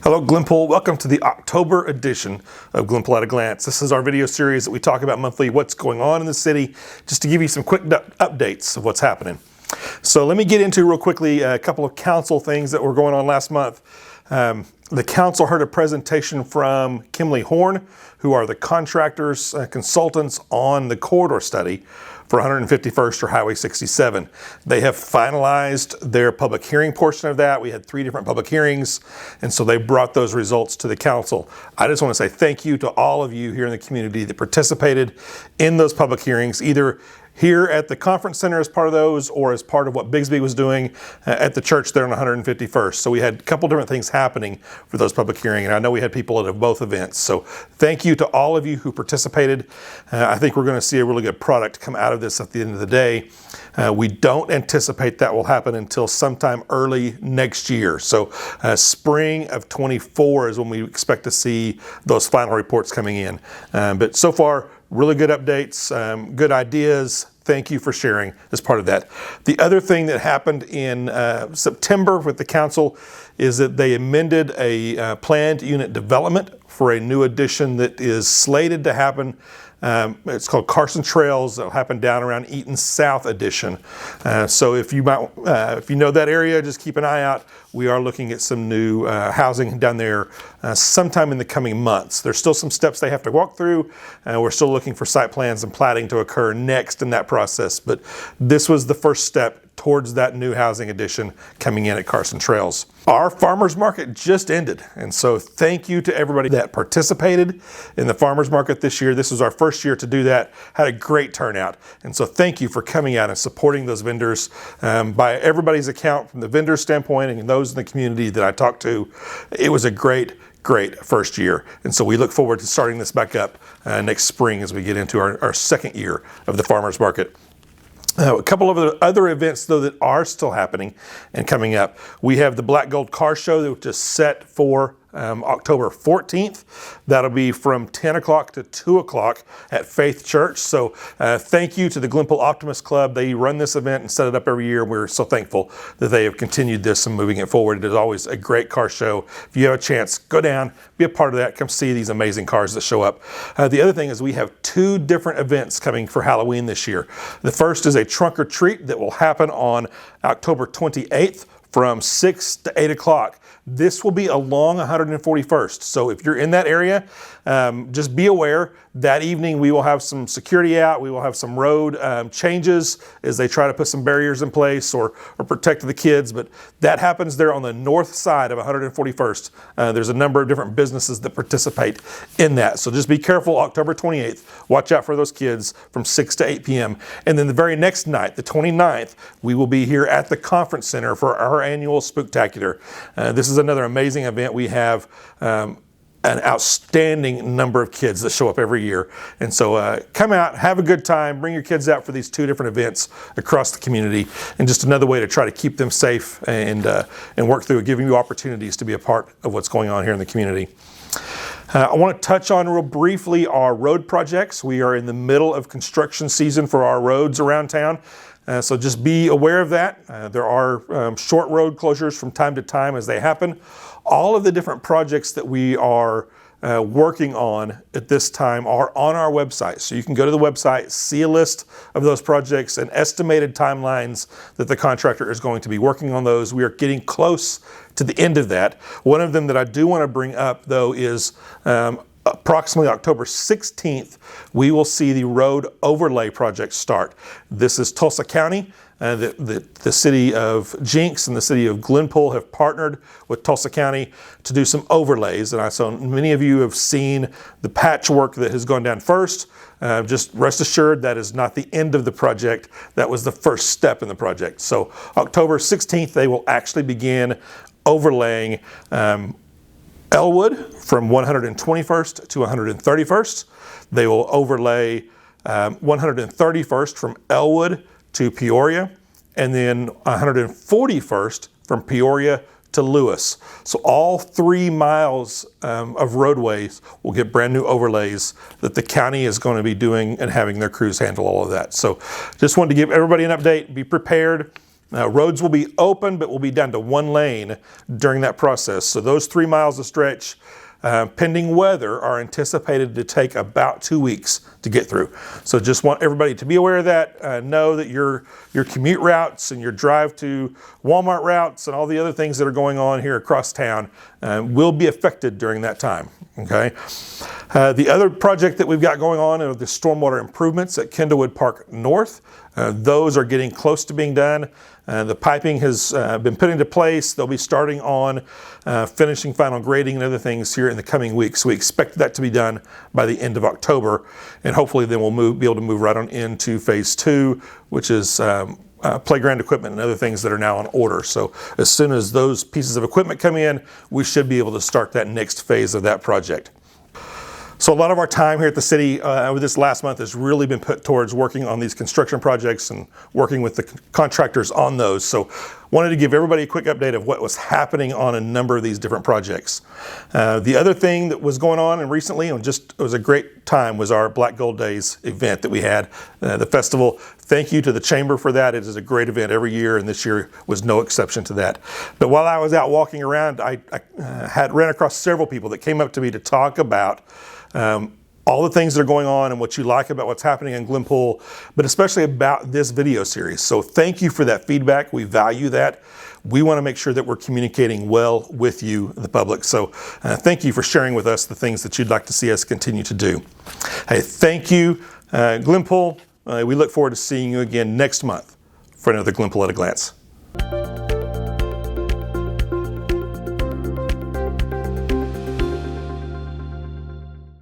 Hello Glenpool, welcome to the October edition of Glenpool at a Glance. This is our video series that we talk about monthly, what's going on in the city, just to give you some quick updates of what's happening. So let me get into real quickly a couple of council things that were going on last month. The council heard a presentation from Kimley Horn, who are the contractors, consultants on the corridor study for 151st or Highway 67. They have finalized their public hearing portion of that. We had 3 different public hearings, and so they brought those results to the council. I just want to say thank you to all of you here in the community that participated in those public hearings, either here at the conference center as part of those or as part of what Bigsby was doing at the church there on 151st. So we had a couple different things happening for those public hearings, and I know we had people at both events. So thank you to all of you who participated. I think we're going to see a really good product come out of this at the end of the day. We don't anticipate that will happen until sometime early next year. So spring of 24 is when we expect to see those final reports coming in. But so far, really good updates, good ideas. Thank you for sharing as part of that. The other thing that happened in September with the council is that they amended a planned unit development for a new addition that is slated to happen. It's called Carson Trails. It'll happen down around Eaton South Addition. So if you know that area, just keep an eye out. We are looking at some new housing down there sometime in the coming months. There's still some steps they have to walk through. We're still looking for site plans and platting to occur next in that process. But this was the first step towards that new housing addition coming in at Carson Trails. Our farmers market just ended, and so thank you to everybody that participated in the farmers market this year. This was our first year to do that. Had a great turnout, and so thank you for coming out and supporting those vendors. By everybody's account, from the vendor standpoint and those in the community that I talked to, it was a great first year. And so we look forward to starting this back up next spring as we get into our second year of the farmers market. A couple of other events, though, that are still happening and coming up. We have the Black Gold Car Show that was set for October 14th. That'll be from 10 o'clock to 2 o'clock at Faith Church. So thank you to the Glenpool Optimist Club. They run this event and set it up every year. We're so thankful that they have continued this and moving it forward. It is always a great car show. If you have a chance, go down, be a part of that. Come see these amazing cars that show up. The other thing is we have 2 different events coming for Halloween this year. The first is a trunk or treat that will happen on October 28th from 6 to 8 o'clock. This will be along 141st. So if you're in that area, just be aware that evening we will have some security out. We will have some road changes as they try to put some barriers in place or protect the kids. But that happens there on the north side of 141st. There's a number of different businesses that participate in that. So just be careful October 28th. Watch out for those kids from 6 to 8 p.m. And then the very next night, the 29th, we will be here at the conference center for our annual Spooktacular. This is another amazing event. We have an outstanding number of kids that show up every year. And so come out, have a good time, bring your kids out for these 2 different events across the community, and just another way to try to keep them safe and work through it, giving you opportunities to be a part of what's going on here in the community. I want to touch on real briefly our road projects. We are in the middle of construction season for our roads around town. So just be aware of that. There are short road closures from time to time as they happen. All of the different projects that we are working on at this time are on our website. So you can go to the website, see a list of those projects and estimated timelines that the contractor is going to be working on those. We are getting close to the end of that. One of them that I do want to bring up, though, is approximately October 16th, we will see the road overlay project start. This is Tulsa County. The city of Jinx and the city of Glenpool have partnered with Tulsa County to do some overlays. And so many of you have seen the patchwork that has gone down first. Just rest assured that is not the end of the project. That was the first step in the project. So October 16th, they will actually begin overlaying Elwood from 121st to 131st. They will overlay 131st from Elwood to Peoria, and then 141st from Peoria to Lewis. So all 3 miles of roadways will get brand new overlays that the county is going to be doing and having their crews handle all of that. So just wanted to give everybody an update. Be prepared. Roads will be open, but will be down to 1 lane during that process. So those 3 miles of stretch, pending weather, are anticipated to take about 2 weeks to get through. So just want everybody to be aware of that. Know that your commute routes and your drive to Walmart routes and all the other things that are going on here across town will be affected during that time. Okay. The other project that we've got going on are the stormwater improvements at Kendallwood Park North. Those are getting close to being done. The piping has been put into place. They'll be starting on finishing final grading and other things here in the coming weeks. We expect that to be done by the end of October, and hopefully then we'll be able to move right on into phase 2, which is playground equipment and other things that are now on order. So as soon as those pieces of equipment come in, we should be able to start that next phase of that project. So a lot of our time here at the city over this last month has really been put towards working on these construction projects and working with the contractors on those. So wanted to give everybody a quick update of what was happening on a number of these different projects. The other thing that was going on and recently, and it was a great time, was our Black Gold Days event that we had, the festival. Thank you to the Chamber for that. It is a great event every year, and this year was no exception to that. But while I was out walking around, I ran across several people that came up to me to talk about all the things that are going on and what you like about what's happening in Glenpool, but especially about this video series. So thank you for that feedback. We value that. We want to make sure that we're communicating well with you, the public. So thank you for sharing with us the things that you'd like to see us continue to do. Hey, thank you, Glenpool. We look forward to seeing you again next month for another Glenpool at a Glance.